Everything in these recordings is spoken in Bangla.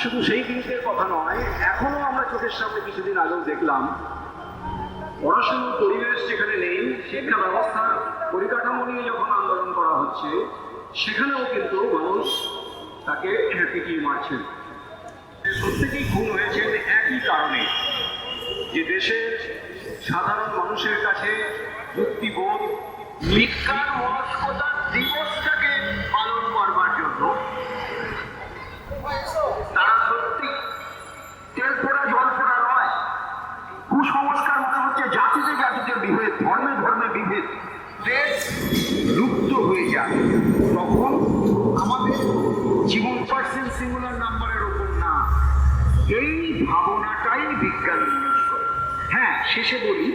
শুধু সেই দিনকের কথা নয়, এখনো আমরা চোখের সামনে কিছুদিন আগেও দেখলাম পড়াশোনার পরিবেশ যেখানে নেই, শিক্ষা ব্যবস্থার পরিকাঠামো নিয়ে যখন আন্দোলন করা হচ্ছে, সেখানেও কিন্তু মানুষ তাকে পিটিয়ে মারছেন। প্রত্যেকেই খুন হয়েছেন একই কারণে, যে দেশের সাধারণ মানুষের কাছে মুক্তিবোধ, বিজ্ঞান মনস্কতা দিবসটাকে পালন করবার জন্য তারা সত্যি তেল পোড়া জল পোড়া নয়, কুসংস্কার মনে হচ্ছে জাতিতে জাতিতে বিভেদ, ধর্মে ধর্মে বিভেদ লুপ্ত হয়ে যায়, তখন আমাদের জীবন পার্সেন্ট সিঙ্গুলার নাম্বারের উপর না, এই ভাবনাটাই বিজ্ঞান মনস্ক। হ্যাঁ, শেষে বলি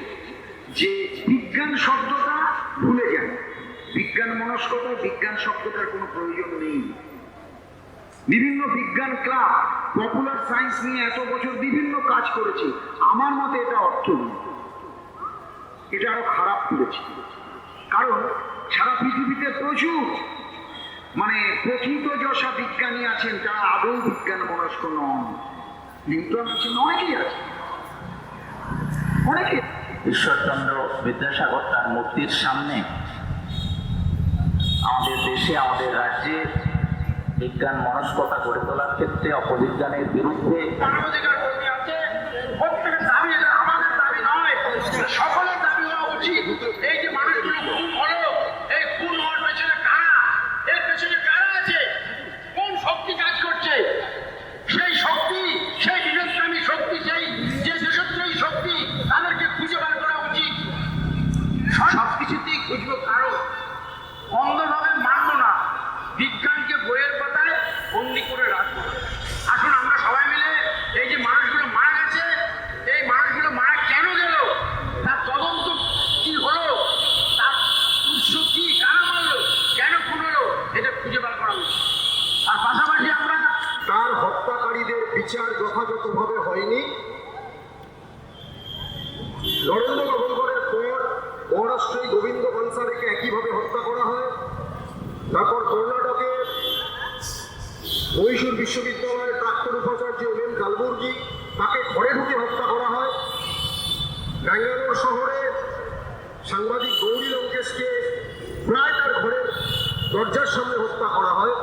যে বিজ্ঞান শব্দটা ভুলে যায়, বিজ্ঞান মনস্কতা, বিজ্ঞান শব্দটার কোনো প্রয়োজন নেই। বিভিন্ন বিজ্ঞান ক্লাব পপুলার সায়েন্স নিয়ে এত বছর বিভিন্ন কাজ করেছে, আমার মতে এটা অর্থহীন, এটা আরো খারাপ করেছে। কারণ সারা পৃথিবীতে প্রচুর প্রকৃত যশা বিজ্ঞানী আছেন যারা আদৌ বিজ্ঞান মনস্ক নন। নিউটন আছেন, অনেকেই আছে, অনেকে। ঈশ্বরচন্দ্র বিদ্যাসাগর তার মূর্তির সামনে আমাদের দেশে, আমাদের রাজ্যে বিজ্ঞান মনস্কতা গড়ে তোলার ক্ষেত্রে অপবিজ্ঞানের বিরুদ্ধে মানবাধিকার কর্মী আছে, প্রত্যেকের দাবি, এটা আমাদের দাবি নয়, সকলের দাবি হওয়া উচিত। এই যে মানুষগুলো খুন হলো, এই খুন হওয়ার পেছনে কারা, এর পেছনে কারা আছে, কোন শক্তি কাজ করছে, সেই শক্তি, সেই বিবেককামী শক্তি, সেই যে দেশদ্রোহী শক্তি, তাদেরকে খুঁজে বার করা উচিত। সবকিছুতেই খুঁজবো কারণ, অন্ধভাবে মানব না, বিজ্ঞানকে বইয়ের পাতায় বন্দি করে রাখবো। আসুন আমরা সবাই মিলে এই যে মানুষগুলো মারা গেছে, এই মানুষগুলো মারা কেন গেল, তার তদন্ত কি হলো, তার উৎস কি, কারা মারলো, কেন খুন হলো, এটা খুঁজে বার করা উচিত। আর পাশাপাশি আমরা তার হত্যাকারীদের বিচার যথাযথভাবে হয়নি। নরেন্দ্র নভেম্বরের পর মহারাষ্ট্রে গোবিন্দ কনসারেকে একইভাবে হত্যা করা হয়। তারপর কর্ণাটকে মহীশূর বিশ্ববিদ্যালয়ের প্রাক্তন উপাচার্য এম কালবুর্গি, তাকে ঘরে ঢুকে হত্যা করা হয়। ব্যাঙ্গালোর শহরে সাংবাদিক গৌরী লঙ্কেশকে প্রায় তার ঘরের দরজার সামনে হত্যা করা হয়।